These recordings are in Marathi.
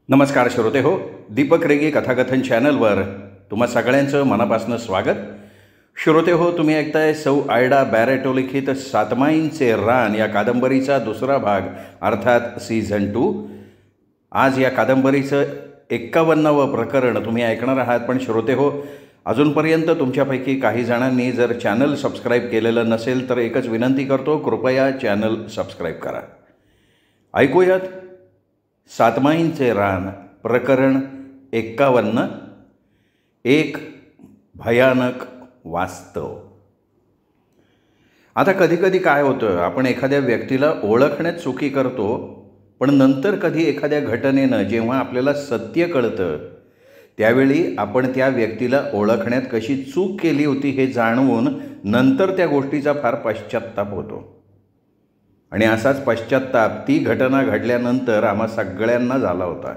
नमस्कार श्रोते हो, दीपक रेगे कथाकथन चॅनलवर तुम्हा सगळ्यांचं मनापासून स्वागत. श्रोते हो, तुम्ही ऐकताय सौ आयडा बॅरेटो लिखित सातमाईंचे रान या कादंबरीचा दुसरा भाग अर्थात सीझन 2. आज या कादंबरीचं 51वं प्रकरण तुम्ही ऐकणार आहात. पण श्रोते हो, अजूनपर्यंत तुमच्यापैकी काही जणांनी जर चॅनल सबस्क्राईब केलेलं नसेल तर एकच विनंती करतो, कृपया चॅनल सबस्क्राईब करा. ऐकूयात सातमाईंचे रान प्रकरण 51, एक भयानक वास्तव. आता कधीकधी काय होतं, आपण एखाद्या व्यक्तीला ओळखण्यात चुकी करतो, पण नंतर कधी एखाद्या घटनेनं जेव्हा आपल्याला सत्य कळतं त्यावेळी आपण त्या व्यक्तीला ओळखण्यात कशी चूक केली होती हे जाणवून नंतर त्या गोष्टीचा फार पश्चात्ताप होतो. आणि असाच पश्चात्ताप ती घटना घडल्यानंतर आम्हा सगळ्यांना झाला होता.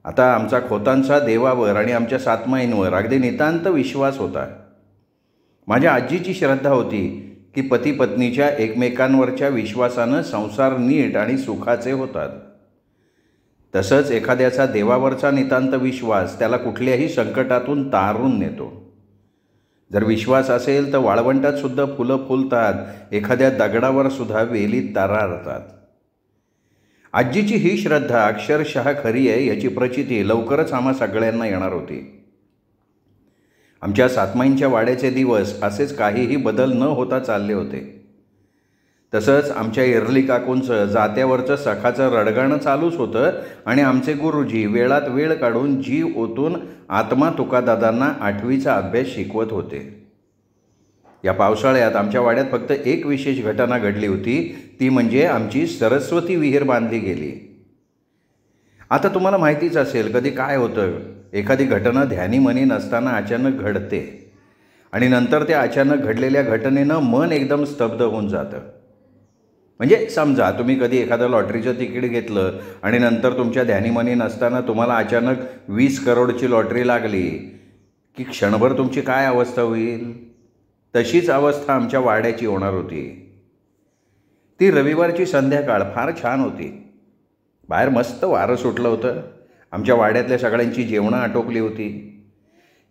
आता आमचा खोतांचा देवावर आणि आमच्या सातमाईंवर अगदी नितांत विश्वास होता. माझ्या आजीची श्रद्धा होती की पती पत्नीच्या एकमेकांवरच्या विश्वासानं संसार नीट आणि सुखाचे होतात. तसंच एखाद्याचा देवावरचा नितांत विश्वास त्याला कुठल्याही संकटातून तारून नेतो. जर विश्वास असेल तर वाळवंटात सुद्धा फुलं फुलतात, एखाद्या दगडावर सुद्धा वेली तरारतात. आजीची ही श्रद्धा अक्षरशः खरी आहे याची प्रचिती लवकरच आम्हा सगळ्यांना येणार होती. आमच्या सातमाईंच्या वाड्याचे दिवस असेच काहीही बदल न होता चालले होते. तसंच आमच्या इरली काकूंचं जात्यावरचं सखाचं रडगाणं चालूच होतं आणि आमचे गुरुजी वेळात वेळ काढून जीव ओतून आत्मा तुकादादांना 8वीचा अभ्यास शिकवत होते. या पावसाळ्यात आमच्या वाड्यात फक्त एक विशेष घटना घडली होती, ती म्हणजे आमची सरस्वती विहीर बांधली गेली. आता तुम्हाला माहितीच असेल कधी काय होतं, एखादी घटना ध्यानीमनी नसताना अचानक घडते आणि नंतर त्या अचानक घडलेल्या घटनेनं मन एकदम स्तब्ध होऊन जातं. म्हणजे समजा तुम्ही कधी एखादं लॉटरीचं तिकीट घेतलं आणि नंतर तुमच्या ध्यानीमनी नसताना तुम्हाला अचानक 20 करोडची लॉटरी लागली की क्षणभर तुमची काय अवस्था होईल? तशीच अवस्था आमच्या वाड्याची होणार होती. ती रविवारची संध्याकाळ फार छान होती. बाहेर मस्त वारं सुटलं होतं. आमच्या वाड्यातल्या सगळ्यांची जेवणं आटोपली होती.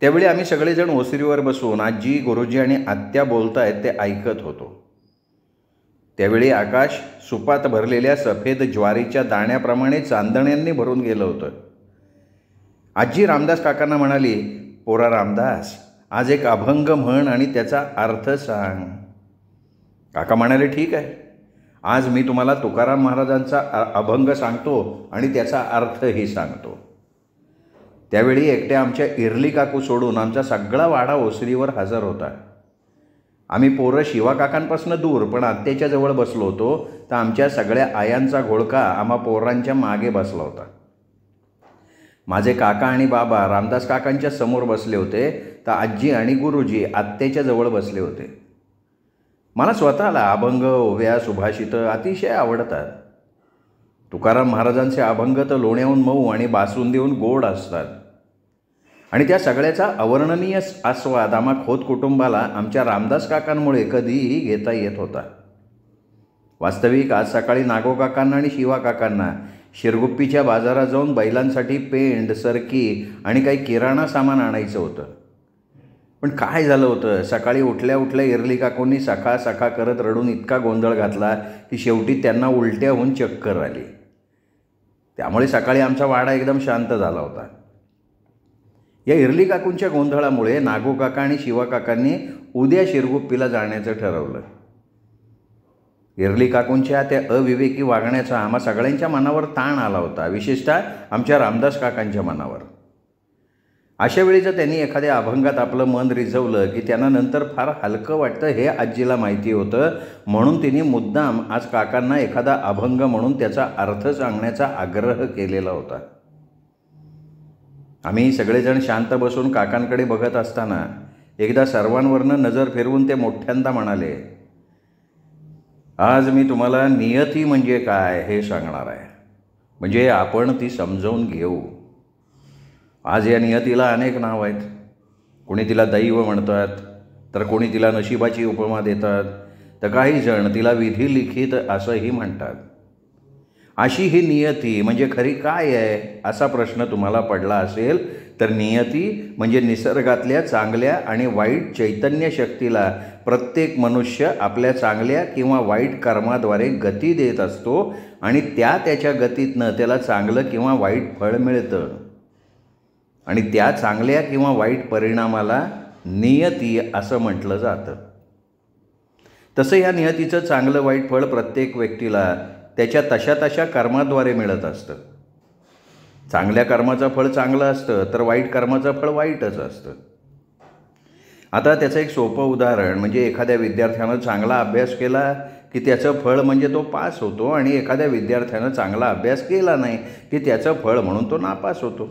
त्यावेळी आम्ही सगळेजण ओसरीवर बसून आजी, गुरुजी आणि आत्या बोलतायत ते ऐकत होतो. त्यावेळी आकाश सुपात भरलेल्या सफेद ज्वारीच्या दाण्याप्रमाणे चांदण्यांनी भरून गेलं होतं. आजी रामदास काकांना म्हणाली, पोरा रामदास, आज एक अभंग म्हण आणि त्याचा अर्थ सांग. काका म्हणाले, ठीक आहे, आज मी तुम्हाला तुकाराम महाराजांचा अभंग सांगतो आणि त्याचा अर्थही सांगतो. त्यावेळी एकट्या आमच्या इरली काकू सोडून आमचा सगळा वाडा ओसरीवर हजर होता. आम्ही पोरं शिवाकाकांपासून दूर पण आत्याच्या जवळ बसलो होतो, तर आमच्या सगळ्या आयांचा घोळका आम्हा पोरांच्या मागे बसला होता. माझे काका आणि बाबा रामदास काकांच्या समोर बसले होते, तर आजी आणि गुरुजी आत्याच्या जवळ बसले होते. मला स्वतःला अभंग, ओव्या, सुभाषितं अतिशय आवडतात. तुकाराम महाराजांचे अभंग तर लोण्याहून मऊ आणि बासुंदीहून गोड असतात. आणि त्या सगळ्याचा अवर्णनीय आस्वाद आम्हा खोत कुटुंबाला आमच्या रामदास काकांमुळे कधीही घेता येत होता. वास्तविक आज सकाळी नागो काकांना आणि शिवा काकांना शिरगुप्पीच्या बाजारात जाऊन बैलांसाठी पेंड, सरकी आणि काही किराणा सामान आणायचं होतं. पण काय झालं होतं, सकाळी उठल्या उठल्या इरली काकूंनी सखा सखा करत रडून इतका गोंधळ घातला की शेवटी त्यांना उलट्या होऊन चक्कर आली. त्यामुळे सकाळी आमचा वाडा एकदम शांत झाला होता. या इरली काकूंच्या गोंधळामुळे नागो काका आणि शिवा काकांनी उद्या शिरगुप्पीला जाण्याचं ठरवलं. इरली काकूंच्या त्या अविवेकी वागण्याचा आम्हा सगळ्यांच्या मनावर ताण आला होता, विशेषतः आमच्या रामदास काकांच्या मनावर. अशा वेळी जर त्यांनी एखाद्या अभंगात आपलं मन रिझवलं की त्यांना नंतर फार हलकं वाटतं हे आजीला माहिती होतं. म्हणून तिने मुद्दाम आज काकांना एखादा अभंग म्हणून त्याचा अर्थ सांगण्याचा आग्रह केलेला होता. आम्ही सगळेजण शांत बसून काकांकडे बघत असताना एकदा सर्वांवरनं नजर फिरवून ते मोठ्यांदा म्हणाले, आज मी तुम्हाला नियती म्हणजे काय हे सांगणार आहे, म्हणजे आपण ती समजावून घेऊ. आज या नियतीला अनेक नाव आहेत. कोणी तिला दैव म्हणतात, तर कोणी तिला नशिबाची उपमा देतात, तर काही जण तिला विधी लिखित असंही म्हणतात. अशी ही नियती म्हणजे खरी काय आहे असा प्रश्न तुम्हाला पडला असेल तर नियती म्हणजे निसर्गातल्या चांगल्या आणि वाईट चैतन्य शक्तीला प्रत्येक मनुष्य आपल्या चांगल्या किंवा वाईट कर्माद्वारे गती देत असतो आणि त्याच्या गतीतनं त्याला चांगलं किंवा वाईट फळ मिळतं आणि त्या चांगल्या किंवा वाईट परिणामाला नियती असं म्हटलं जातं. तसं या नियतीचं चांगलं वाईट फळ प्रत्येक व्यक्तीला त्याच्या तशा कर्माद्वारे मिळत असतं. चांगल्या कर्माचं फळ चांगलं असतं तर वाईट कर्माचं फळ वाईटच असतं. आता त्याचं एक सोपं उदाहरण म्हणजे एखाद्या विद्यार्थ्यानं चांगला अभ्यास केला की त्याचं फळ म्हणजे तो पास होतो आणि एखाद्या विद्यार्थ्यानं चांगला अभ्यास केला नाही की त्याचं फळ म्हणून तो नापास होतो.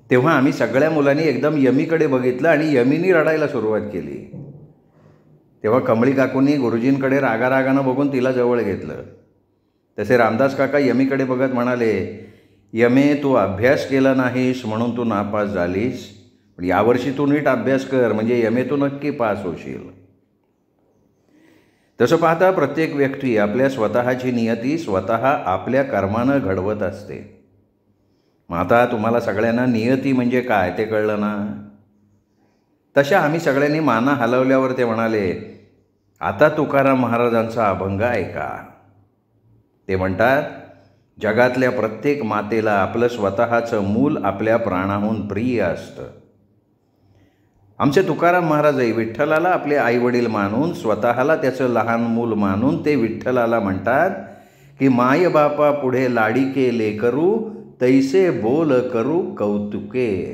तेव्हा आम्ही सगळ्या मुलांनी एकदम यमीकडे बघितलं आणि यमीनी रडायला सुरुवात केली. तेव्हा कमळी काकूंनी गुरुजींकडे रागारागानं बघून तिला जवळ घेतलं. तसे रामदास काका यमीकडे बघत म्हणाले, यमे तू अभ्यास केला नाहीस म्हणून तू नापास झालीस, पण यावर्षी तू नीट अभ्यास कर म्हणजे यमे तू नक्की पास होशील. तसं पाहता प्रत्येक व्यक्ती आपल्या स्वतःची नियती स्वतः आपल्या कर्मानं घडवत असते. मग आता तुम्हाला सगळ्यांना नियती म्हणजे काय ते कळलं ना. तशा आम्ही सगळ्यांनी माना हलवल्यावर ते म्हणाले, आता तुकाराम महाराजांचा अभंग ऐका. ते म्हणतात, जगातल्या प्रत्येक मातेला आपलं स्वतःचं मूल आपल्या प्राणाहून प्रिय असतं. आमचे तुकाराम महाराजही विठ्ठलाला आपले आईवडील मानून स्वतःला त्याचं लहान मूल मानून ते विठ्ठलाला म्हणतात की माय बापा पुढे लाडीके लेकरू तैसे बोल करू कौतुके.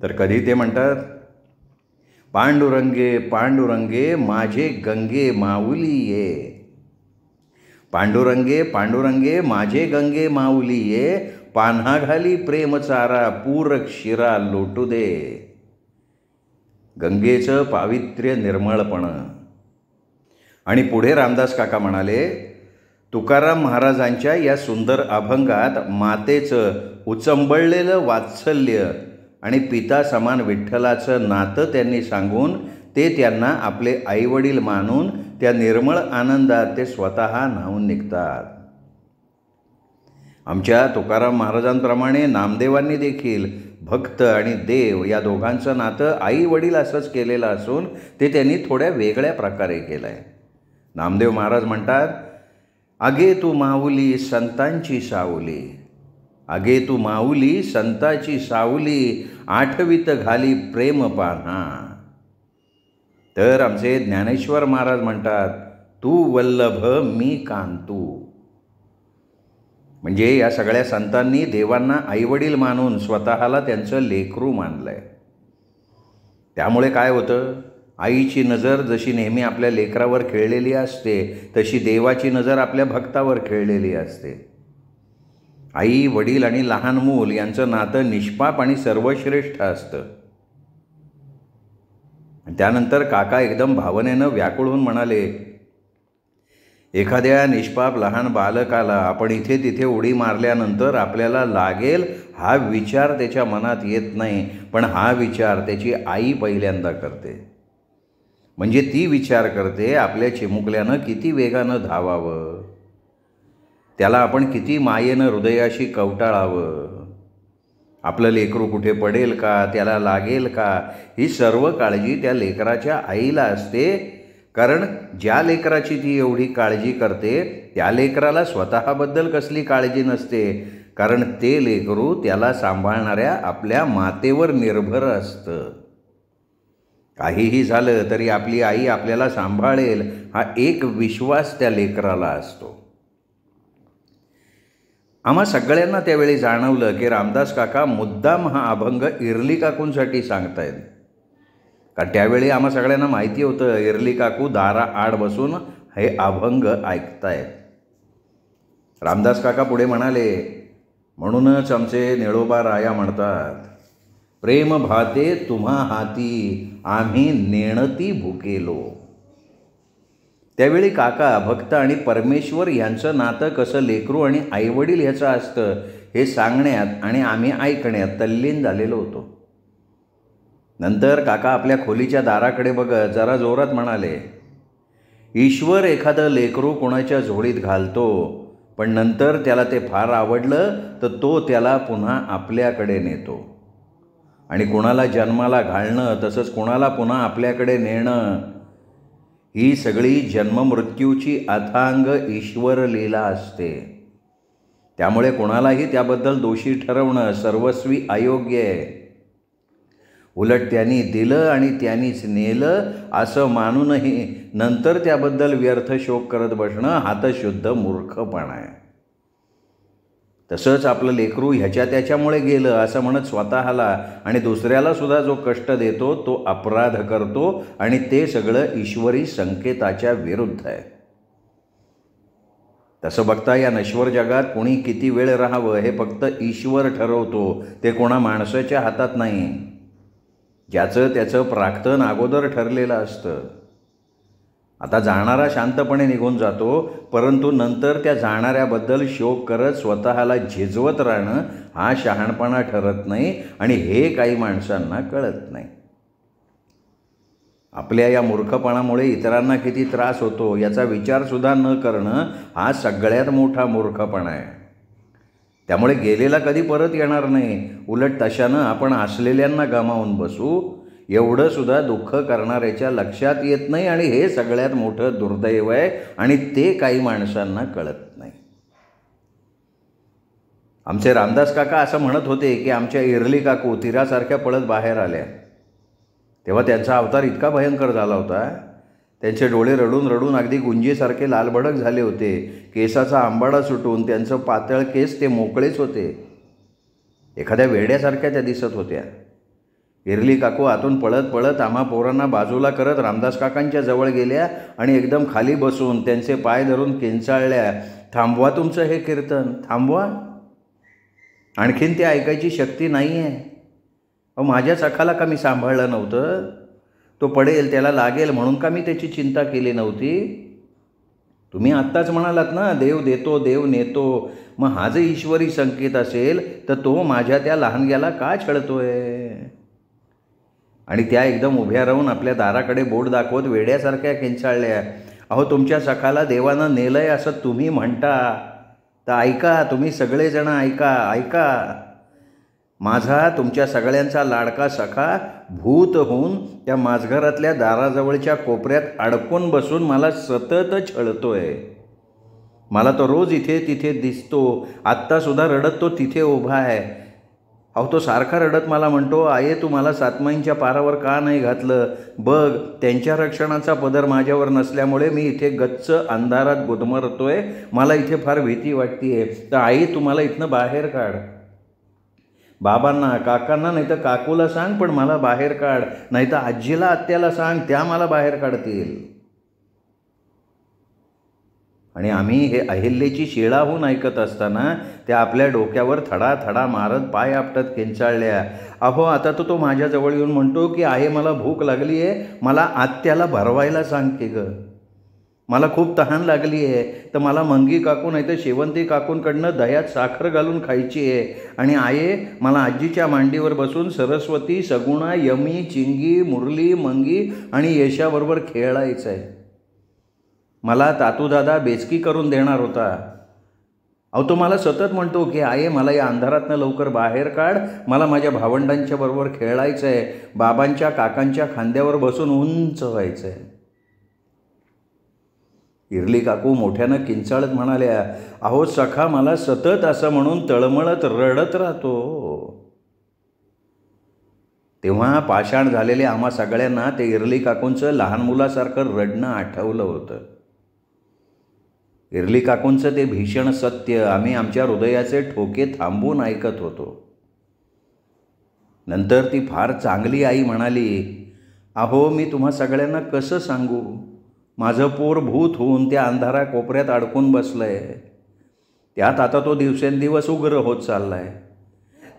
तर कधी ते म्हणतात, पांडुरंगे पांडुरंगे माझे गंगे माऊली ये. पांडुरंगे पांडुरंगे माझे गंगे माऊली ये, पान्हा घाली प्रेम चारा पूर क्षीरा लोटू दे. गंगेचं पावित्र्य निर्मळपणं. आणि पुढे रामदास काका म्हणाले, तुकाराम महाराजांच्या या सुंदर अभंगात मातेचं उचंबळलेलं वात्सल्य आणि पिता समान विठ्ठलाचं नातं त्यांनी सांगून ते त्यांना आपले आईवडील मानून त्या निर्मळ आनंदात ते स्वतः न्हाऊन निघतात. आमच्या तुकाराम महाराजांप्रमाणे नामदेवांनी देखील भक्त आणि देव या दोघांचं नातं आई वडील असंच केलेलं असून ते त्यांनी थोड्या वेगळ्या प्रकारे केलं आहे. नामदेव महाराज म्हणतात, अगे तू माऊली संतांची सावली, अगे तू माऊली संताची सावली, आठवीत घाली प्रेम पान्हा. तर आमचे ज्ञानेश्वर महाराज म्हणतात, तू वल्लभ मी कांतू. म्हणजे या सगळ्या संतांनी देवांना आईवडील मानून स्वतःला त्यांचं लेकरू मानलं आहे. त्यामुळे काय होतं, आईची नजर जशी नेहमी आपल्या लेकरावर खेळलेली असते तशी देवाची नजर आपल्या भक्तावर खेळलेली असते. आई वडील आणि लहान मूल यांचं नातं निष्पाप आणि सर्वश्रेष्ठ असतं. त्यानंतर काका एकदम भावनेनं व्याकुळ होऊन म्हणाले, एखाद्या निष्पाप लहान बालकाला आपण इथे तिथे उडी मारल्यानंतर आपल्याला लागेल हा विचार त्याच्या मनात येत नाही, पण हा विचार त्याची आई पहिल्यांदा करते. म्हणजे ती विचार करते आपल्या चिमुकल्यानं किती वेगानं धावावं, त्याला आपण किती मायेनं हृदयाशी कवटाळावं, आपलं लेकरू कुठे पडेल का, त्याला लागेल का, ही सर्व काळजी त्या लेकराच्या आईला असते. कारण ज्या लेकराची ती एवढी काळजी करते त्या लेकराला स्वतःबद्दल कसली काळजी नसते, कारण ते लेकरू त्याला सांभाळणाऱ्या आपल्या मातेवर निर्भर असतं. काहीही झालं तरी आपली आई आपल्याला सांभाळेल हा एक विश्वास त्या लेकराला असतो. आम्हा सगळ्यांना त्यावेळी जाणवलं की रामदास काका मुद्दाम हा अभंग इरली काकूंसाठी सांगतायत. कारण त्यावेळी आम्हा सगळ्यांना माहिती होतं इरली काकू दारा आड बसून हे अभंग ऐकतायत. रामदास काका पुढे म्हणाले, म्हणूनच आमचे निळोबा राया म्हणतात, प्रेम भाते तुम्हा हाती आम्ही नेणती भुकेलो. त्यावेळी काका भक्त आणि परमेश्वर यांचं नातं कसं लेकरू आणि आईवडील ह्याचं असतं हे सांगण्यात आणि आम्ही ऐकण्यात तल्लीन झालेलो होतो. नंतर काका आपल्या खोलीच्या दाराकडे बघत जरा जोरात म्हणाले, ईश्वर एखादं लेकरू कोणाच्या झोळीत घालतो, पण नंतर त्याला ते फार आवडलं तर तो त्याला पुन्हा आपल्याकडे नेतो. आणि कोणाला जन्माला घालणं तसंच कोणाला पुन्हा आपल्याकडे नेणं, ही सगळी जन्ममृत्यूची अथांग ईश्वर लीला असते. त्यामुळे कोणालाही त्याबद्दल दोषी ठरवणं सर्वस्वी अयोग्य आहे. उलट त्यांनी दिलं आणि त्यांनीच नेलं असं मानूनही नंतर त्याबद्दल व्यर्थ शोक करत बसणं हा तर शुद्ध मूर्खपणा आहे. तसंच आपलं लेकरू ह्याच्या त्याच्यामुळे गेलं असं म्हणत स्वतःला आणि दुसऱ्याला सुद्धा जो कष्ट देतो तो अपराध करतो आणि ते सगळं ईश्वरी संकेताच्या विरुद्ध आहे. तसं बघता या नश्वर जगात कोणी किती वेळ राहावं हे फक्त ईश्वर ठरवतो, ते कोणा माणसाच्या हातात नाही. ज्याचं त्याचं प्राक्तन अगोदर ठरलेलं असतं. आता जाणारा शांतपणे निघून जातो, परंतु नंतर त्या जाणाऱ्याबद्दल शोक करत स्वतःला झिजवत राहणं हा शहाणपणा ठरत नाही आणि हे काही माणसांना कळत नाही. आपल्या या मूर्खपणामुळे इतरांना किती त्रास होतो याचा विचारसुद्धा न करणं हा सगळ्यात मोठा मूर्खपणा आहे. त्यामुळे गेलेला कधी परत येणार नाही. उलट तशानं आपण असलेल्यांना गमावून बसू एवढं सुद्धा दुःख करणाऱ्याच्या लक्षात येत नाही आणि हे सगळ्यात मोठं दुर्दैव आहे आणि ते काही माणसांना कळत नाही. आमचे रामदास काका असं म्हणत होते की आमच्या इरली काकू तीरासारख्या पळत बाहेर आल्या तेव्हा त्यांचा अवतार इतका भयंकर झाला होता. त्यांचे डोळे रडून रडून अगदी गुंजीसारखे लालभडक झाले होते. केसाचा आंबाडा सुटून त्यांचं पातळ केस ते मोकळेच होते. एखाद्या वेड्यासारख्या त्या दिसत होत्या. इरली काकू आतून पळत पळत आम्हा पोरांना बाजूला करत रामदास काकांच्या जवळ गेल्या आणि एकदम खाली बसून त्यांचे पाय धरून किंचाळल्या, थांबवा तुमचं हे कीर्तन, थांबवा. आणखीन ते ऐकायची शक्ती नाही आहे. माझ्या सखाला का मी सांभाळलं नव्हतं? तो पडेल, त्याला लागेल म्हणून का मी त्याची चिंता केली नव्हती? तुम्ही आत्ताच म्हणालात ना, देव देतो देव नेतो. मग हा जर ईश्वरी संकेत असेल तर तो माझ्या त्या लहानग्याला का छळतोय? आणि त्या एकदम उभ्या राहून आपल्या दाराकडे बोट दाखवत वेड्यासारख्या किंचाळल्या, अहो तुमच्या सखाला देवानं नेलंय असं तुम्ही म्हणता तर ऐका, तुम्ही सगळेजण ऐका ऐका. माझा तुमच्या सगळ्यांचा लाडका सखा भूत होऊन त्या माझघरातल्या दाराजवळच्या कोपऱ्यात अडकून बसून मला सतत छळतोय. मला तो रोज इथे तिथे दिसतो. आत्तासुद्धा रडत तो तिथे उभा आहे. अहो तो सारखा रडत मला म्हणतो, आये तू मला सातमाईंच्या पारावर का नाही घातलं? बघ, त्यांच्या रक्षणाचा पदर माझ्यावर नसल्यामुळे मी इथे गच्च अंधारात गुदमरतोय. मला इथे फार भीती वाटतेय. तर आई तू मला इथनं बाहेर काढ. बाबांना काकांना नाही तर काकूला सांग, पण मला बाहेर काढ. नाही तर आजीला आत्याला सांग, त्या मला बाहेर काढतील. आणि आम्ही हे अहिल्याची शिळाहून ऐकत असताना त्या आपल्या डोक्यावर थडा थडा मारत पाय आपटत किंचाळल्या, अहो आता तो माझ्याजवळ येऊन म्हणतो की आहे मला भूक लागली आहे, मला आत्याला भरवायला सांग की गं. मला खूप तहान लागली आहे तर मला मंगी काकू नाही तर शेवंती काकूंकडनं दह्यात साखर घालून खायची आहे. आणि आये मला आजीच्या मांडीवर बसून सरस्वती, सगुणा, यमी, चिंगी, मुरली, मंगी आणि यशाबरोबर खेळायचं आहे. मला तातूदादा बेचकी करून देणार होता. अहो तो मला सतत म्हणतो की आये मला या अंधारातनं लवकर बाहेर काढ, मला माझ्या भावंडांच्या बरोबर खेळायचं आहे, बाबांच्या काकांच्या खांद्यावर बसून उंच व्हायचं आहे. इरली काकू मोठ्यानं किंचाळत म्हणाल्या, अहो सखा मला सतत असं म्हणून तळमळत रडत राहतो. तेव्हा पाषाण झालेल्या आम्हा सगळ्यांना ते इरली काकूंचं लहान मुलासारखं रडणं आठवलं होतं. इरली काकूंचं ते भीषण सत्य आम्ही आमच्या हृदयाचे ठोके थांबून ऐकत होतो. नंतर ती फार चांगली आई म्हणाली, अहो मी तुम्हा सगळ्यांना कसं सांगू, माझं पोर भूत होऊन त्या अंधारा कोपऱ्यात अडकून बसलंय. त्यात आता तो दिवसेंदिवस उग्र होत चाललाय.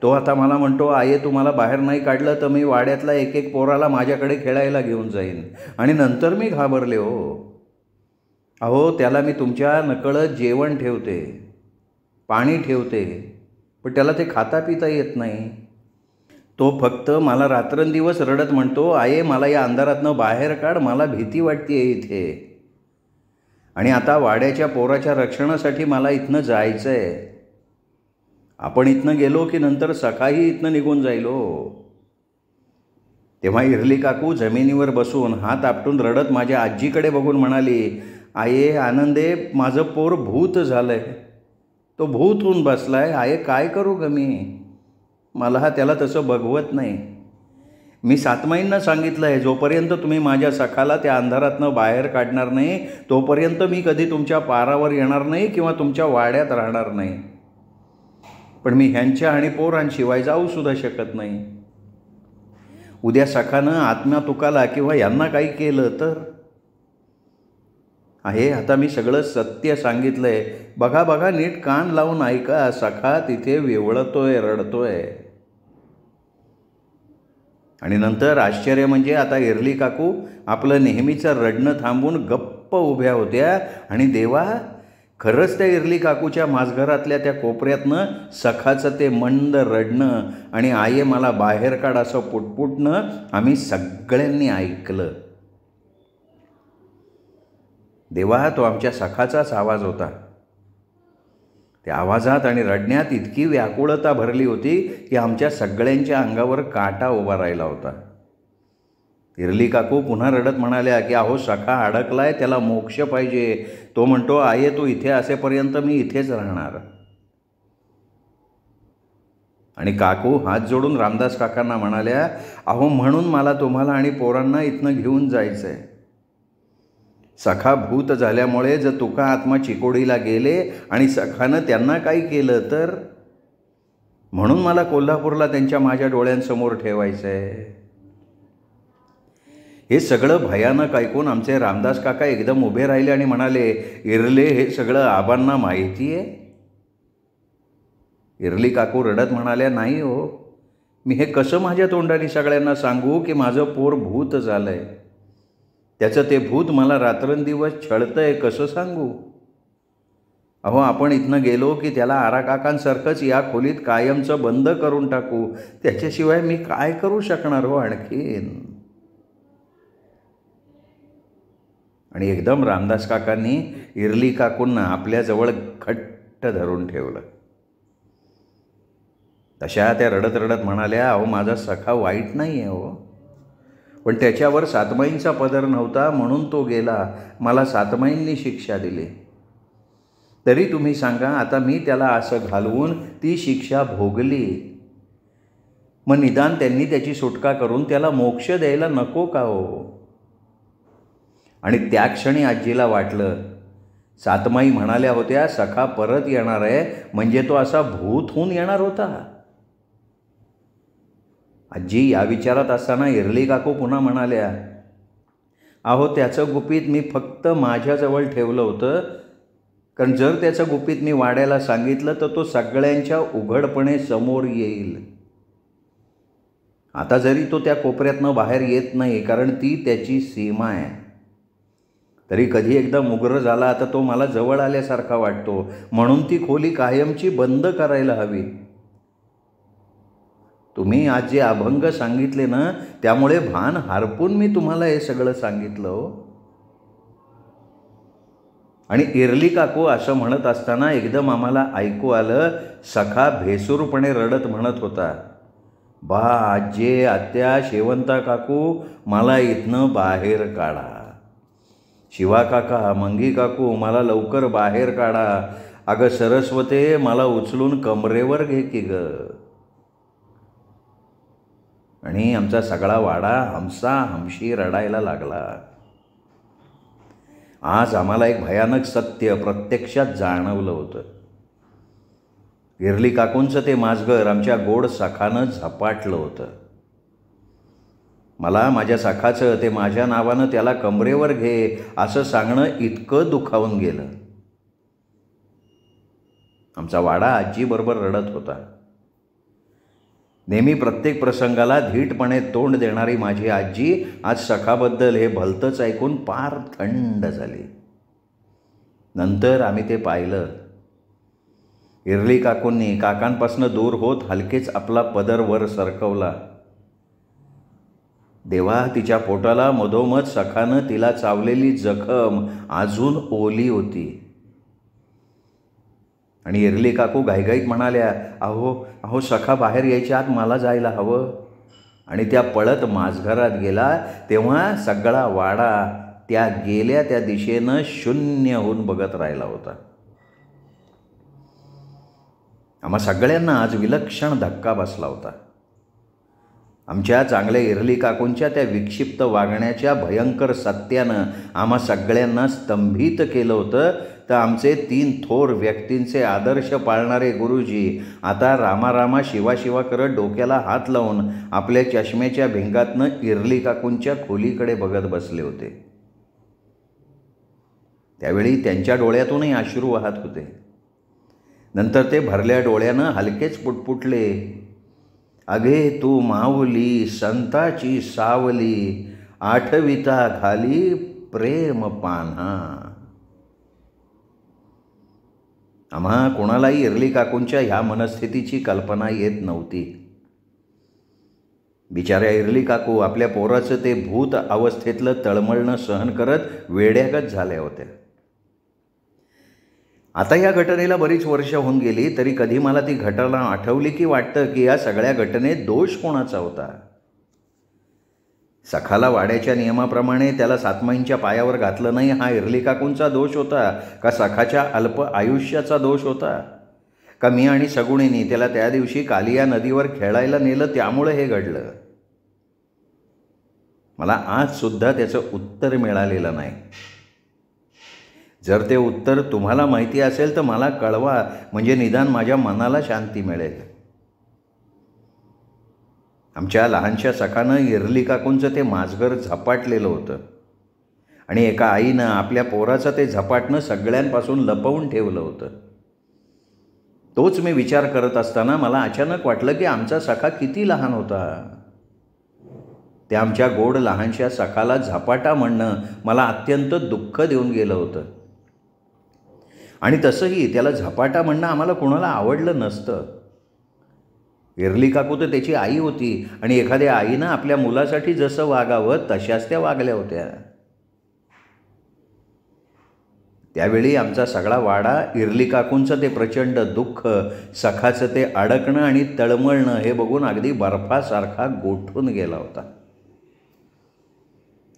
तो आता मला म्हणतो, आये तू मला बाहेर नाही काढलं तर मी वाड्यातला एक एक पोराला माझ्याकडे खेळायला घेऊन जाईन. आणि नंतर मी घाबरले हो. अहो त्याला मी तुमच्या नकळत जेवण ठेवते, पाणी ठेवते, पण त्याला ते खाता पिता येत नाही. तो फक्त मला रात्रंदिवस रडत म्हणतो, आये मला या अंधारातनं बाहेर काढ, मला भीती वाटते इथे. आणि आता वाड्याच्या पोराच्या रक्षणासाठी मला इथनं जायचं आहे. आपण इथनं गेलो की नंतर सखाही इथनं निघून जाईल हो. तेव्हा इरली काकू जमिनीवर बसून हात आपटून रडत माझ्या आजीकडे बघून म्हणाली, आये आनंदे, माझं पोर भूत झालंय. तो भूत होऊन बसलाय. आये काय करू ग मी? मला त्याला तसं बघवत नाही. मी सातमाईंना सांगितलं आहे, जोपर्यंत तुम्ही माझ्या सखाला त्या अंधारातनं बाहेर काढणार नाही तोपर्यंत मी कधी तुमच्या पारावर येणार नाही किंवा तुमच्या वाड्यात राहणार नाही. पण मी ह्यांच्या आणि पोरांशिवाय जाऊसुद्धा शकत नाही. उद्या सखानं आत्म्या तुकाला किंवा यांना काही केलं तर? आहे आता मी सगळं सत्य सांगितलंय. बघा बघा, नीट कान लावून ऐका. सखा तिथे वेवळतोय, रडतोय. आणि नंतर आश्चर्य म्हणजे आता इरली काकू आपलं नेहमीचं रडणं थांबून गप्प उभ्या होत्या. आणि देवा, खरंच त्या इरली काकूच्या माझघरातल्या त्या कोपऱ्यातनं सखाचं ते मंद रडणं आणि आये मला बाहेर काढ असं पुटपुटणं आम्ही सगळ्यांनी ऐकलं. देवा, तो आमच्या सखाचाच आवाज होता. त्या आवाजात आणि रडण्यात इतकी व्याकुळता भरली होती की आमच्या सगळ्यांच्या अंगावर काटा उभा राहिला होता. इरली काकू पुन्हा रडत म्हणाल्या की अहो, सखा अडकलाय, त्याला मोक्ष पाहिजे. तो म्हणतो, आये तू इथे असेपर्यंत मी इथेच राहणार. आणि काकू हात जोडून रामदास काकांना म्हणाल्या, अहो म्हणून मला तुम्हाला आणि पोरांना इथनं घेऊन जायचं आहे. सखा भूत झाल्यामुळे जर तुका आत्मा चिकोडीला गेले आणि सखानं त्यांना काही केलं तर? म्हणून मला कोल्हापूरला त्यांच्या माझ्या डोळ्यांसमोर ठेवायचं आहे. हे सगळं भयानक ऐकून आमचे रामदास काका एकदम उभे राहिले आणि म्हणाले, इरले, हे सगळं आबांना माहिती आहे? इरली काकू रडत म्हणाल्या, नाही हो, मी हे कसं माझ्या तोंडाने सगळ्यांना सांगू की माझं पोर भूत झालंय. त्याचं ते भूत मला रात्रंदिवस छळतंय, कसं सांगू? अहो, आपण इथनं गेलो की त्याला आराकाकांसारखंच या खोलीत कायमचं बंद करून टाकू. त्याच्याशिवाय मी काय करू शकणार हो आणखीन? आणि एकदम रामदास काकांनी इरली काकूंना आपल्याजवळ घट्ट धरून ठेवलं. तशा त्या रडत रडत म्हणाल्या, अहो माझा सखा वाईट नाही आहे हो, पण त्याच्यावर सातमाईंचा पदर नव्हता म्हणून तो गेला. मला सातमाईंनी शिक्षा दिली. तरी तुम्ही सांगा, आता मी त्याला असं घालवून ती शिक्षा भोगली, मग निदान त्यांनी त्याची सुटका करून त्याला मोक्ष द्यायला नको का हो? आणि त्या क्षणी आजीला वाटलं, सातमाई म्हणाल्या होत्या सखा परत येणार आहे, म्हणजे तो असा भूत होऊन येणार होता. आजी या विचारात असताना इरली काकू पुन्हा म्हणाल्या, अहो त्याचं गुपित मी फक्त माझ्याजवळ ठेवलं होतं, कारण जर त्याचं गुपित मी वाड्याला सांगितलं तर तो सगळ्यांच्या उघडपणे समोर येईल. आता जरी तो त्या कोपऱ्यातनं बाहेर येत नाही, कारण ती त्याची सीमा आहे, तरी कधी एकदम उग्र झाला तर तो मला जवळ आल्यासारखा वाटतो. म्हणून ती खोली कायमची बंद करायला हवी. तुम्ही आज जे अभंग सांगितले ना, त्यामुळे भान हरपून मी तुम्हाला हे सगळं सांगितलं हो. आणि इरली काकू असं म्हणत असताना एकदम आम्हाला ऐकू आलं, सखा भेसूरपणे रडत म्हणत होता, बा आजे, आत्या, शेवंता काकू, मला इथनं बाहेर काढा. शिवा काका, मंगी काकू, मला लवकर बाहेर काढा. अगं सरस्वते, मला उचलून कमरेवर घे की ग. आणि आमचा सगळा वाडा हमशी रडायला लागला. आज आम्हाला एक भयानक सत्य प्रत्यक्षात जाणवलं होतं. इरली काकूंचं ते माझघर आमच्या गोड सखानं झपाटलं होतं. मला माझ्या सखाचं ते माझ्या नावानं त्याला कमरेवर घे असं सांगणं इतकं दुखावून गेलं. आमचा वाडा आजीबरोबर रडत होता. नेहमी प्रत्येक प्रसंगाला धीटपणे तोंड देणारी माझी आजी आज सखाबद्दल हे भलतंच ऐकून पार थंड झाली. नंतर आम्ही ते पाहिलं. इरली काकूंनी काकांपासून दूर होत हलकेच आपला पदर वर सरकवला देवा, तिच्या पोटाला मधोमध सखानं तिला चावलेली जखम अजून ओली होती. आणि इरली काकू घाईघाईत म्हणाल्या, अहो अहो सखा बाहेर यायच्या आत मला जायला हवं. आणि त्या पळत माझघरात गेला तेव्हा सगळा वाडा त्या गेल्या त्या दिशेनं शून्य होऊन बघत राहिला होता. आम्हा सगळ्यांना आज विलक्षण धक्का बसला होता. आमच्या चांगल्या इरली काकूंच्या त्या विक्षिप्त वागण्याच्या भयंकर सत्यानं आम्हा सगळ्यांना स्तंभित केलं होतं. तर आमचे 3 थोर व्यक्तींचे आदर्श पाळणारे गुरुजी आता रामारामा शिवा करत डोक्याला हात लावून आपल्या चष्म्याच्या भिंगातनं इरली काकूंच्या खोलीकडे बघत बसले होते. त्यावेळी त्यांच्या डोळ्यातूनही अश्रू वाहत होते. नंतर ते भरल्या डोळ्यानं हलकेच पुटपुटले, अगे तू माऊली संताची सावली, आठविता घाली प्रेम पान्हा. आम्हा कोणालाही इरली काकूंच्या ह्या मनस्थितीची कल्पना येत नव्हती. बिचाऱ्या इरली काकू आपल्या पोराचं ते भूत अवस्थेतलं तळमळणं सहन करत वेड्यागत झाल्या होत्या. आता या घटनेला बरीच वर्ष होऊन गेली तरी कधी मला ती घटना आठवली की वाटतं की या सगळ्या घटनेत दोष कोणाचा होता. सखाला वाड्याच्या नियमाप्रमाणे त्याला सातमाईंच्या पायावर घातलं नाही हा इरली काकूंचा दोष होता का सखाच्या अल्प आयुष्याचा दोष होता का मी आणि सगुणींनी त्याला त्या दिवशी कालिया नदीवर खेळायला नेलं त्यामुळे हे घडलं. मला आजसुद्धा त्याचं उत्तर मिळालेलं नाही. जर ते उत्तर तुम्हाला माहिती असेल तर मला कळवा, म्हणजे निदान माझ्या मनाला शांती मिळेल. आमच्या लहानशा सखानं इरली काकूंचं ते माझघर झपाटलेलं होतं आणि एका आईनं आपल्या पोराचं ते झपाटणं सगळ्यांपासून लपवून ठेवलं होतं. तोच मी विचार करत असताना मला अचानक वाटलं की आमचा सखा किती लहान होता. त्या आमच्या गोड लहानशा सखाला झपाटा म्हणणं मला अत्यंत दुःख देऊन गेलं होतं. आणि तसंही त्याला झपाटा म्हणणं आम्हाला कोणाला आवडलं नसतं. इरली काकू तर त्याची आई होती आणि एखाद्या आईनं आपल्या मुलासाठी जसं वागावं तशाच त्या वागल्या होत्या. त्यावेळी आमचा सगळा वाडा इरली काकूंचं ते प्रचंड दुःख, सखाचं ते अडकणं आणि तळमळणं हे बघून अगदी बर्फासारखा गोठून गेला होता.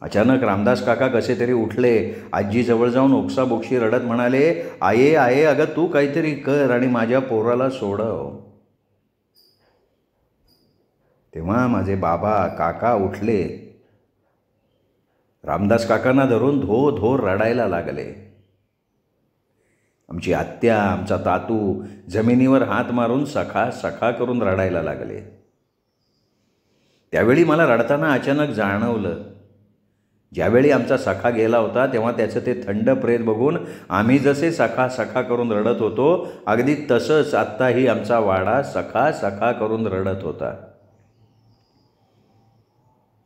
अचानक रामदास काका कसे तरी उठले, आजीजवळ जाऊन ओक्साबोक्शी रडत म्हणाले, आये आये अगं तू काहीतरी कर आणि माझ्या पोराला सोडव. तेव्हा माझे बाबा काका उठले. रामदास काकांना धरून धो धो रडायला लागले. आमची आत्या, आमचा तातू जमिनीवर हात मारून सखा सखा करून रडायला लागले. त्यावेळी मला रडताना अचानक जाणवलं, ज्यावेळी आमचा सखा गेला होता तेव्हा त्याचं ते थंड प्रेत बघून आम्ही जसे सखा सखा करून रडत होतो अगदी तसंच आत्ताही आमचा वाडा सखा सखा करून रडत होता.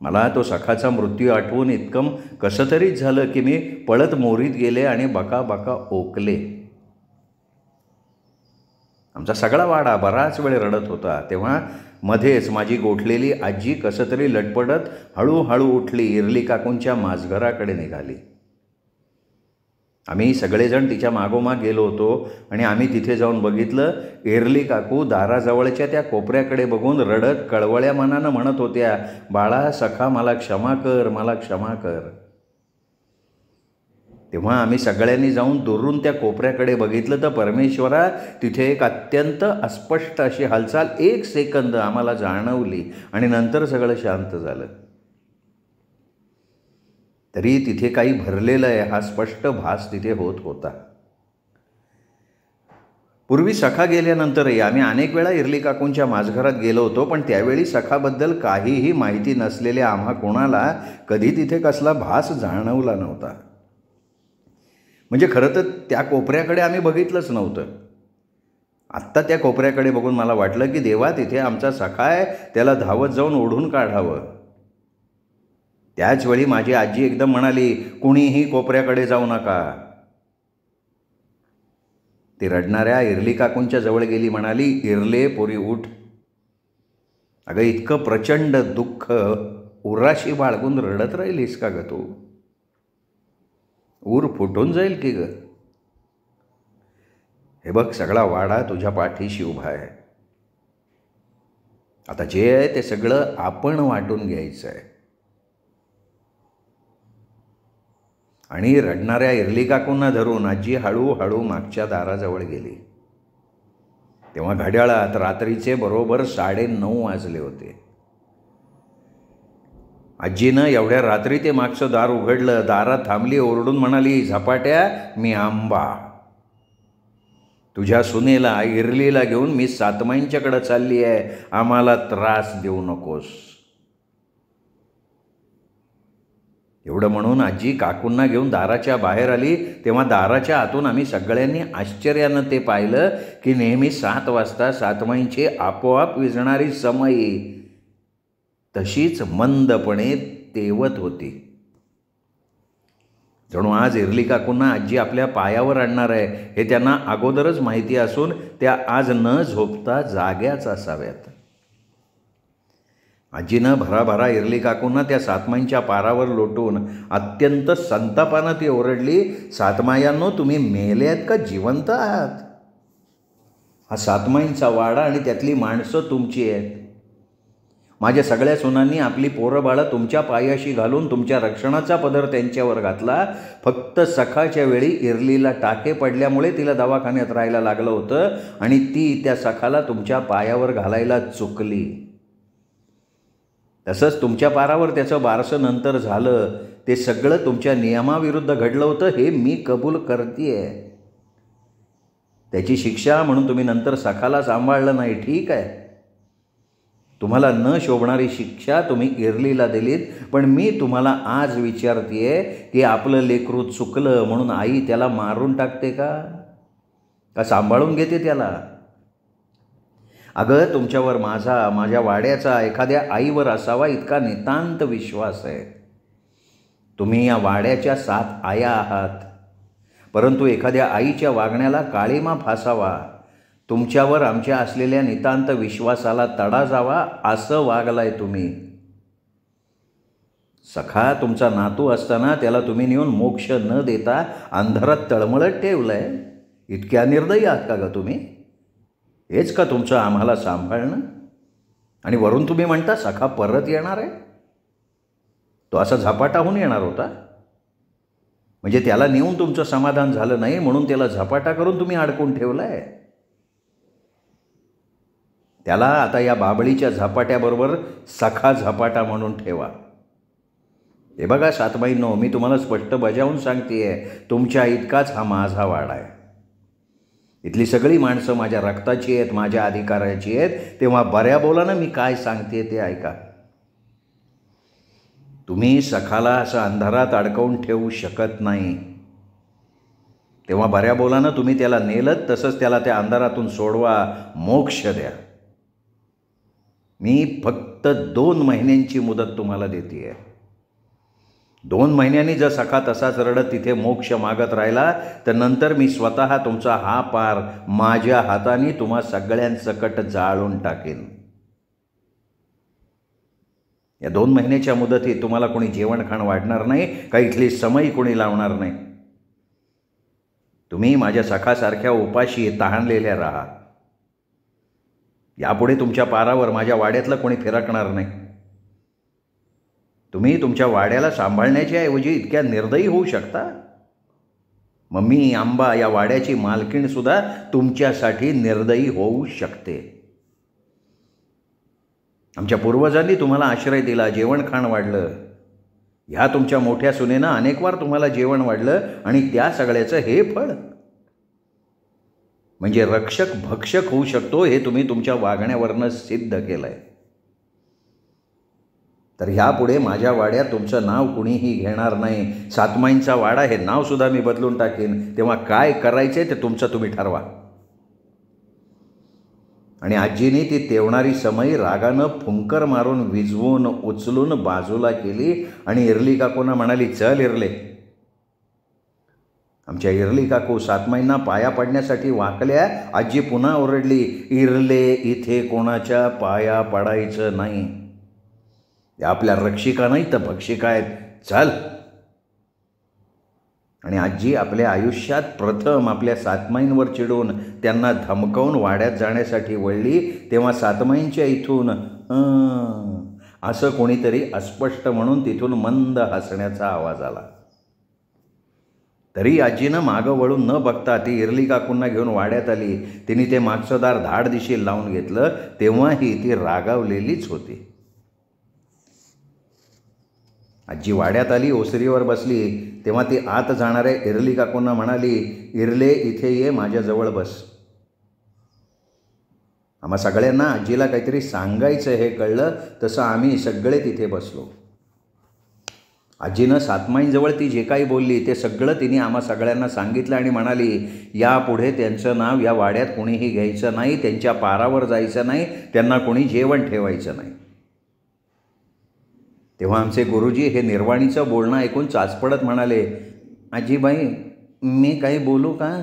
मला तो सखाचा मृत्यू आठवून इतकं कसं तरीच झालं की मी पळत मोरीत गेले आणि बका बका ओकले. आमचा सगळा वाडा बराच वेळ रडत होता. तेव्हा मध्येच माझी गोठलेली आजी कसं तरी लटपटत हळूहळू उठली, इरली काकूंच्या माझघराकडे निघाली. आम्ही सगळेजण तिच्या मागोमाग गेलो होतो आणि आम्ही तिथे जाऊन बघितलं, इरली काकू दाराजवळच्या त्या कोपऱ्याकडे बघून रडत कळवळ्या मनानं म्हणत होत्या, बाळा सखा मला क्षमा कर, मला क्षमा कर. तेव्हा आम्ही सगळ्यांनी जाऊन दुरून त्या कोपऱ्याकडे बघितलं तर परमेश्वरा तिथे एक अत्यंत अस्पष्ट अशी हालचाल 1 सेकंद आम्हाला जाणवली आणि नंतर सगळं शांत झालं. तरी तिथे काही भरलेलं आहे हा स्पष्ट भास तिथे होत होता. पूर्वी सखा गेल्यानंतरही आम्ही अनेक वेळा इरली काकूंच्या माझघरात गेलो होतो, पण त्यावेळी सखाबद्दल काहीही माहिती नसलेल्या आम्हा कोणाला कधी तिथे कसला भास जाणवला नव्हता. म्हणजे खरं तर त्या कोपऱ्याकडे आम्ही बघितलंच नव्हतं. आत्ता त्या कोपऱ्याकडे बघून मला वाटलं की देवा तिथे आमचा सखा आहे, त्याला धावत जाऊन ओढून काढावं. त्याच वेळी माझी आजी एकदम म्हणाली, कुणीही कोपऱ्याकडे जाऊ नका. ती रडणाऱ्या इरली काकूंच्या जवळ गेली, म्हणाली, इरले पोरी उठ. अगं इतकं प्रचंड दुःख उराशी बाळगून रडत राहिलीस का ग तू? ऊर फुटून जाईल की ग. हे बघ, सगळा वाडा तुझ्या पाठीशी उभा आहे. आता जे आहे ते सगळं आपण वाटून घ्यायचं आहे. आणि रडणाऱ्या इरली काकूंना धरून आजी हळूहळू मागच्या दाराजवळ गेली. तेव्हा घड्याळात रात्रीचे बरोबर 9:30 वाजले होते. आजीनं एवढ्या रात्री ते मागचं दार उघडलं. दारात थांबली, ओरडून म्हणाली, झपाट्या, मी आंबा. तुझ्या सुनेला इरलीला घेऊन मी सातमाईंच्याकडे चालली आहे. आम्हाला त्रास देऊ नकोस. एवढं म्हणून आजी काकूंना घेऊन दाराच्या बाहेर आली. तेव्हा दाराच्या आतून आम्ही सगळ्यांनी आश्चर्यानं ते पाहिलं की नेहमी 7 वाजता सातमाईंची आपोआप विझणारी समई तशीच मंदपणे तेवत होती. जणू आज इरली काकूंना आजी आपल्या पायावर आणणार आहे हे त्यांना अगोदरच माहिती असून त्या आज न झोपता जाग्याच असाव्यात. आजीनं भराभरा इरली काकूंना त्या सातमाईंच्या पारावर लोटून अत्यंत संतापानं ती ओरडली, सातमायांनो, तुम्ही मेले आहेत का जिवंत आहात? हा सातमाईंचा वाडा आणि त्यातली माणसं तुमची आहेत. माझ्या सगळ्या सुनांनी आपली पोरं बाळं तुमच्या पायाशी घालून तुमच्या रक्षणाचा पदर त्यांच्यावर घातला. फक्त सखाच्या वेळी इरलीला टाके पडल्यामुळे तिला दवाखान्यात राहायला लागलं होतं आणि ती त्या सखाला तुमच्या पायावर घालायला चुकली. तसंच तुमच्या पारावर त्याचं बारसं नंतर झालं. ते सगळं तुमच्या नियमाविरुद्ध घडलं होतं हे मी कबूल करतेय. त्याची शिक्षा म्हणून तुम्ही नंतर सखाला सांभाळलं नाही, ठीक आहे. तुम्हाला न शोभणारी शिक्षा तुम्ही इरलीला दिलीत. पण मी तुम्हाला आज विचारतेय की आपलं लेकरू चुकलं म्हणून आई त्याला मारून टाकते का सांभाळून घेते त्याला? अगं, तुमच्यावर माझ्या वाड्याचा एखाद्या आईवर असावा इतका नितांत विश्वास आहे. तुम्ही या वाड्याच्या 7 आया आहात. परंतु एखाद्या आईच्या वागण्याला काळीमा फासावा, तुमच्यावर आमच्या असलेल्या नितांत विश्वासाला तडा जावा, असं वागलाय तुम्ही. सखा तुमचा नातू असताना त्याला तुम्ही नेऊन मोक्ष न देता अंधारात तळमळत ठेवलंय. इतक्या निर्दयी आहात का ग तुम्ही? हेच का तुमचं आम्हाला सांभाळणं? आणि वरून तुम्ही म्हणता सखा परत येणार आहे. तो असा झपाटाहून येणार होता. म्हणजे त्याला नेऊन तुमचं समाधान झालं नाही म्हणून त्याला झपाटा करून तुम्ही अडकून ठेवलाय. त्याला आता या बाबळीच्या झपाट्याबरोबर सखा झपाटा म्हणून ठेवा. हे बघा सातमाईंनो, मी तुम्हाला स्पष्ट बजावून सांगतेय, तुमच्या इतकाच हा माझा वाडा आहे. इथली सगळी माणसं माझ्या रक्ताची आहेत, माझ्या अधिकाराची आहेत. तेव्हा बऱ्या बोलानं मी काय सांगते ते ऐका. तुम्ही सखाला असं अंधारात अडकवून ठेवू शकत नाही. तेव्हा बऱ्या बोलानं तुम्ही त्याला नेलत तसंच त्याला त्या अंधारातून सोडवा, मोक्ष द्या. मी फक्त 2 महिन्यांची मुदत तुम्हाला देते आहे. 2 महिन्यांनी जर सखा तसाच रडत तिथे मोक्ष मागत राहिला तर नंतर मी स्वतः तुमचा हा पार माझ्या हाताने तुम्हा सगळ्यांसकट जाळून टाकेन. या 2 महिन्याच्या मुदतीत तुम्हाला कोणी जेवण खाण वाढणार नाही, का इथली समई कोणी लावणार नाही. तुम्ही माझ्या सखासारख्या उपाशी तहानलेल्या राहा. यापुढे तुमच्या पारावर माझ्या वाड्यातलं कोणी फिरकणार नाही. तुम्ही तुमच्या वाड्याला सांभाळण्याच्या ऐवजी इतक्या निर्दयी होऊ शकता. मग मी आंबा या वाड्याची मालकीणसुद्धा तुमच्यासाठी निर्दयी होऊ शकते. आमच्या पूर्वजांनी तुम्हाला आश्रय दिला, जेवण खाण वाढलं. ह्या तुमच्या मोठ्या सुनेनं अनेक वार तुम्हाला जेवण वाढलं आणि त्या सगळ्याचं हे फळ. म्हणजे रक्षक भक्षक होऊ शकतो हे तुम्ही तुमच्या वागण्यावरनं सिद्ध केलं आहे. तर ह्यापुढे माझ्या वाड्यात तुमचं नाव कुणीही घेणार नाही. सातमाईंचा वाडा हे नावसुद्धा मी बदलून टाकेन. तेव्हा काय करायचे ते तुमचं तुम्ही ठरवा. आणि आजीने ती तेवणारी समई रागानं फुंकर मारून विझवून उचलून बाजूला केली आणि इरली काकूंना म्हणाली, चल इरले. आमच्या इरली काकू सातमाईंना पाया पडण्यासाठी वाकल्या. आजी पुन्हा ओरडली, इरले, इथे कोणाच्या पाया पडायचं नाही. त्या आपल्या रक्षिका नाही तर भक्षिका आहेत, चल. आणि आजी आपल्या आयुष्यात प्रथम आपल्या सातमाईंवर चिडून त्यांना धमकावून वाड्यात जाण्यासाठी वळली, तेव्हा सातमाईंच्या इथून असं कोणीतरी अस्पष्ट म्हणून तिथून मंद हसण्याचा आवाज आला. तरी आजीनं मागं वळून न बघता ती इरली काकूंना घेऊन वाड्यात आली. तिने ते मागचं दार धाडदिशी लावून घेतलं. तेव्हाही ती रागावलेलीच होती. आजी वाड्यात आली, ओसरीवर बसली. तेव्हा ती आत जाणाऱ्या इरली काकूंना म्हणाली, इरले इथे ये, माझ्याजवळ बस. आम्हा सगळ्यांना आजीला काहीतरी सांगायचं हे कळलं, तसं आम्ही सगळे तिथे बसलो. आजीनं सातमाईंजवळ ती जे काही बोलली ते सगळं तिने आम्हा सगळ्यांना सांगितलं आणि म्हणाली, यापुढे त्यांचं नाव या वाड्यात कोणीही घ्यायचं नाही, त्यांच्या पारावर जायचं नाही, त्यांना कोणी जेवण ठेवायचं नाही. तेव्हा आमचे गुरुजी हे निर्वाणीचं बोलणं ऐकून चाचपडत म्हणाले, आजीबाई मी काही बोलू का?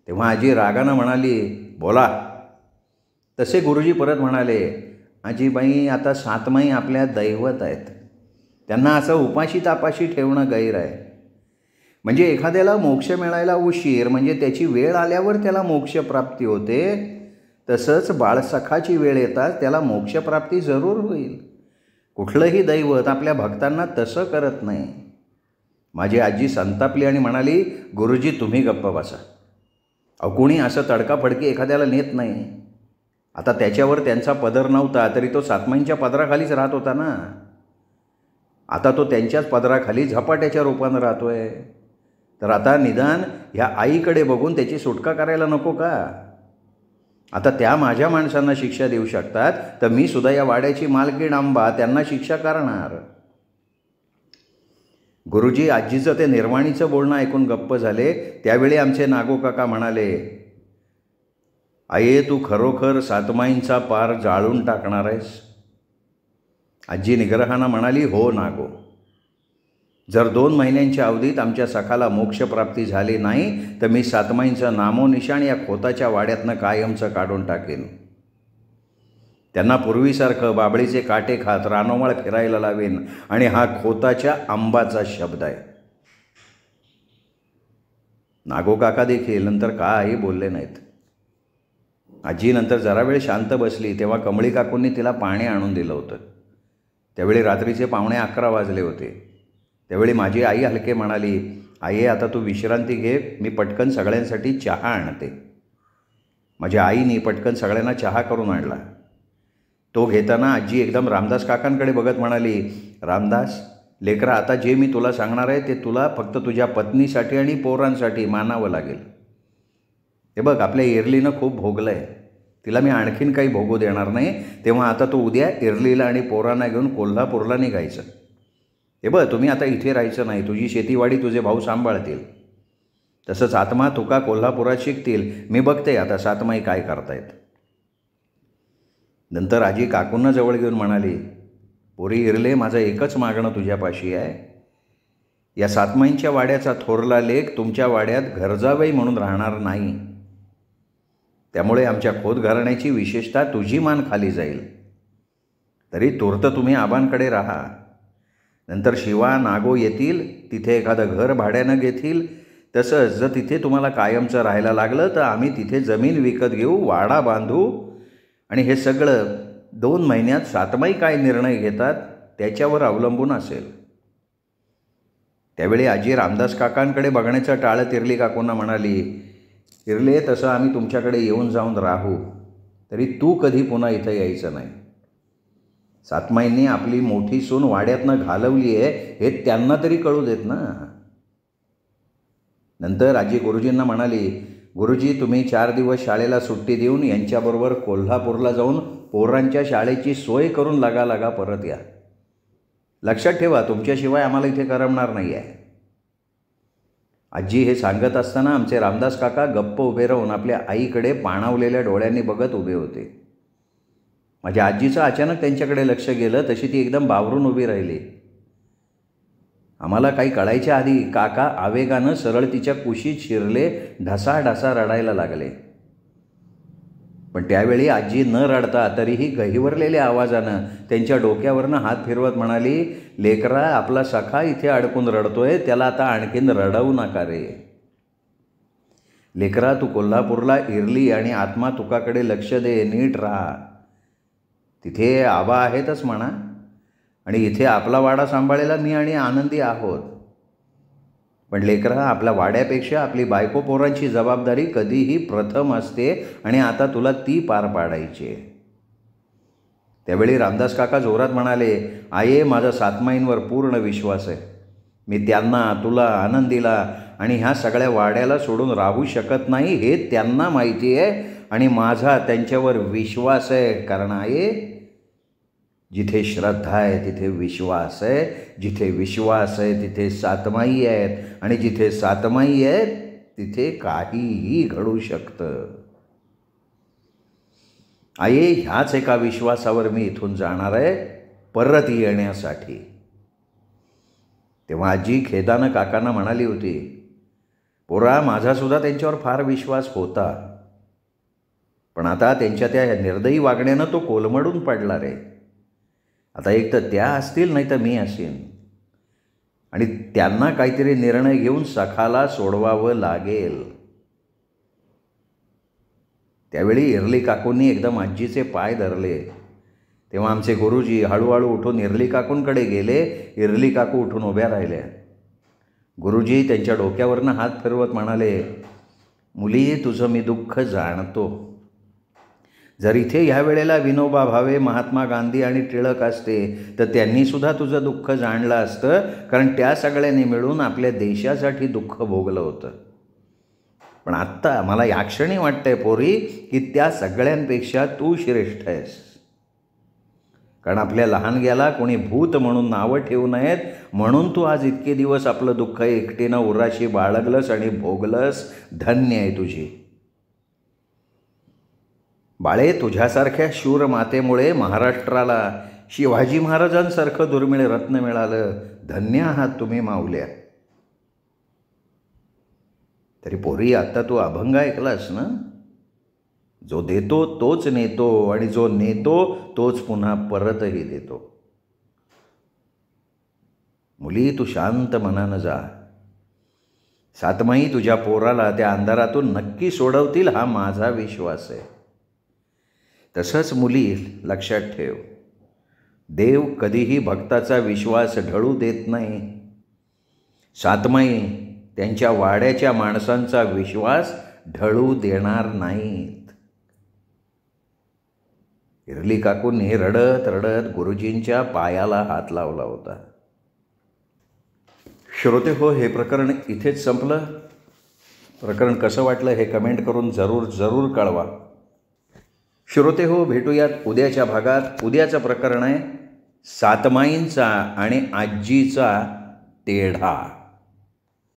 तेव्हा आजी रागानं म्हणाली, बोला. तसे गुरुजी परत म्हणाले, आजीबाई आता सातमाई आपल्या दैवत आहेत, त्यांना असं उपाशी तापाशी ठेवणं गैर आहे. म्हणजे एखाद्याला मोक्ष मिळायला उशीर म्हणजे त्याची वेळ आल्यावर त्याला मोक्षप्राप्ती होते, तसंच बाळसखाची वेळ येताच त्याला मोक्षप्राप्ती जरूर होईल. कुठलंही दैवत आपल्या भक्तांना तसं करत नाही. माझी आजी संतापली आणि म्हणाली, गुरुजी तुम्ही गप्प बसा. कुणी असं तडकाफडकी एखाद्याला नेत नाही. आता त्याच्यावर त्यांचा पदर नव्हता तरी तो सातमाईंच्या पदराखालीच राहत होता ना. आता तो त्यांच्याच पदराखाली झपाट्याच्या रूपानं राहतोय. तर आता निदान ह्या आईकडे बघून त्याची सुटका करायला नको का? आता त्या माझ्या माणसांना शिक्षा देऊ शकतात, तर मी सुद्धा या वाड्याची मालकीण अंबा त्यांना शिक्षा करणार. गुरुजी आजीचं ते निर्वाणीचं बोलणं ऐकून गप्प झाले. त्यावेळी आमचे नागो काका म्हणाले, आये तू खरोखर सातमाईंचा पार जाळून टाकणार आहेस? आजी निग्रहानं म्हणाली, हो नागो. जर 2 महिन्यांच्या अवधीत आमच्या सखाला मोक्षप्राप्ती झाली नाही तर मी सातमाईंचं नामोनिशाण या खोताच्या वाड्यातनं कायमचं काढून टाकेन. त्यांना पूर्वीसारखं बाबळीचे काटे खात रानोमाळ फिरायला लावेन. आणि हा खोताच्या आंबाचा शब्द आहे. नागो काका देखील नंतर काही बोलले नाहीत. आजी नंतर जरा वेळ शांत बसली. तेव्हा कमळी काकूंनी तिला पाणी आणून दिलं होतं. त्यावेळी रात्रीचे 11:15 वाजले होते. त्यावेळी माझी आई हलके म्हणाली, आई आता तू विश्रांती घे, मी पटकन सगळ्यांसाठी चहा आणते. माझ्या आईने पटकन सगळ्यांना चहा करून आणला. तो घेताना आजी एकदम रामदास काकांकडे बघत म्हणाली, रामदास लेकरा, आता जे मी तुला सांगणार आहे ते तुला फक्त तुझ्या पत्नीसाठी आणि पोरांसाठी मानावं लागेल. हे बघ, आपल्या इरलीनं खूप भोगलं आहे, तिला मी आणखीन काही भोगू देणार नाही. तेव्हा आता तू उद्या इरलीला आणि पोरांना घेऊन कोल्हापूरला निघायचं. हे बघ, तुम्ही आता इथे राहायचं नाही, तुझी शेतीवाडी तुझे भाऊ सांभाळतील. तसंच आत्मा तुका कोल्हापुरात शिकतील. मी बघते आता सातमाई काय करतायत. नंतर आजी काकूंना जवळ घेऊन म्हणाली, पोरी इरले, माझं एकच मागणं तुझ्यापाशी आहे. या सातमाईंच्या वाड्याचा थोरला लेक तुमच्या वाड्यात घरजावई म्हणून राहणार नाही. त्यामुळे आमच्या खोत घराण्याची विशेषतः तुझी मान खाली जाईल. तरी तूर्त तुम्ही आबांकडे राहा. नंतर शिवा नागो येतील, तिथे एखादं घर भाड्यानं घेतील. तसंच जर तिथे तुम्हाला कायमचं राहायला लागलं तर आम्ही तिथे जमीन विकत घेऊ, वाडा बांधू. आणि हे सगळं 2 महिन्यात सातमाई काय निर्णय घेतात त्याच्यावर अवलंबून असेल. त्यावेळी आजी रामदास काकांकडे बघण्याचं टाळत इरली काकूंना म्हणाली, इरले, तसं आम्ही तुमच्याकडे येऊन जाऊन राहू, तरी तू कधी पुन्हा इथं यायचं नाही. सातमाईंनी आपली मोठी सून वाड्यातनं घालवली आहे हे त्यांना तरी कळू देत ना. नंतर आजी गुरुजींना म्हणाली, गुरुजी तुम्ही 4 दिवस शाळेला सुट्टी देऊन यांच्याबरोबर कोल्हापूरला जाऊन पोरांच्या शाळेची सोय करून लागा परत या. लक्षात ठेवा, तुमच्याशिवाय आम्हाला इथे करमणार नाही आहे. आजी हे सांगत असताना आमचे रामदास काका गप्प उभे राहून आपल्या आईकडे पाणावलेल्या डोळ्यांनी बघत उभे होते. माझ्या आजीचं अचानक त्यांच्याकडे लक्ष गेलं, तशी ती एकदम बावरून उभी राहिली. आम्हाला काही कळायच्या आधी काका आवेगानं सरळ तिच्या कुशीत शिरले, ढसाढसा रडायला लागले. पण त्यावेळी आजी न रडता तरीही गहिवरलेल्या आवाजानं त्यांच्या डोक्यावरनं हात फिरवत म्हणाली, लेकरा, आपला सखा इथे अडकून रडतोय, त्याला आता आणखीन रडवू नका रे. लेकरा, तू कोल्हापूरला इरली आणि आत्मा तुकाकडे लक्ष दे, नीट राहा. तिथे आबा आहेतच म्हणा, आणि इथे आपला वाडा सांभाळायला मी आणि आनंदी आहोत. पण लेकरा, आपल्या वाड्यापेक्षा आपली बायको पोरांची जबाबदारी कधीही प्रथम असते आणि आता तुला ती पार पाडायची आहे. त्यावेळी रामदास काका जोरात म्हणाले, आये, माझा सातमाईंवर पूर्ण विश्वास आहे. मी त्यांना, तुला, आनंदीला आणि ह्या सगळ्या वाड्याला सोडून राहू शकत नाही हे त्यांना माहिती आहे आणि माझा त्यांच्यावर विश्वास आहे. कारण आहे, जिथे श्रद्धा आहे तिथे विश्वास आहे, जिथे विश्वास आहे तिथे सातमाई आहेत आणि जिथे सातमाई आहेत तिथे काहीही घडू शकतं. आई, ह्याच एका विश्वासावर मी इथून जाणार आहे परत येण्यासाठी. तेव्हा आजी खेदानं काकांना म्हणाली होती, पोरा, माझासुद्धा त्यांच्यावर फार विश्वास होता, पण आता त्यांच्या त्या निर्दयी वागण्यानं तो कोलमडून पडला रे. आता एक तर त्या असतील, नाही तर मी असेन, आणि त्यांना काहीतरी निर्णय घेऊन सखाला सोडवावं लागेल. त्यावेळी इरली काकूंनी एकदम आजीचे पाय धरले. तेव्हा आमचे गुरुजी हळूहळू उठून इरली काकूंकडे गेले. इरली काकू उठून उभ्या राहिल्या. गुरुजी त्यांच्या डोक्यावरनं हात फिरवत म्हणाले, मुली, तुझं मी दुःख जाणतो. जर इथे ह्या वेळेला विनोबा भावे, महात्मा गांधी आणि टिळक असते तर त्यांनीसुद्धा तुझं दुःख जाणलं असतं, कारण त्या सगळ्यांनी मिळून आपल्या देशासाठी दुःख भोगलं होतं. पण आत्ता मला या क्षणी वाटतंय पोरी की त्या सगळ्यांपेक्षा तू श्रेष्ठ आहेस. कारण आपल्या लहानग्याला कोणी भूत म्हणून नावं ठेवू नयेत म्हणून तू आज इतके दिवस आपलं दुःख एकटीनं उराशी बाळगलंस आणि भोगलंस. धन्य आहे तुझी. बाळे, तुझ्यासारख्या शूर मातेमुळे महाराष्ट्राला शिवाजी महाराजांसारखं दुर्मिळ रत्न मिळालं. धन्य आहात तुम्ही माऊल्या. तरी पोरी, आत्ता तू अभंग ऐकलास ना? जो देतो तोच नेतो आणि जो नेतो तोच पुन्हा परतही देतो. मुली, तू शांत मनानं जा. सातमाई तुझ्या पोराला त्या अंधारातून नक्की सोडवतील हा माझा विश्वास आहे. तसंच मुली, लक्षात ठेव, देव कधीही भक्ताचा विश्वास ढळू देत नाही. सातमाई त्यांच्या वाड्याच्या माणसांचा विश्वास ढळू देणार नाहीत. इरली काकूंनी रडत रडत गुरुजींच्या पायाला हात लावला होता. श्रोते हो, हे प्रकरण इथेच संपलं. प्रकरण कसं वाटलं हे कमेंट करून जरूर कळवा. श्रोते हो, भेटूयात उद्याच्या भागात. उद्याचं प्रकरण आहे सातमाईंचा आणि आजीचा तेढा.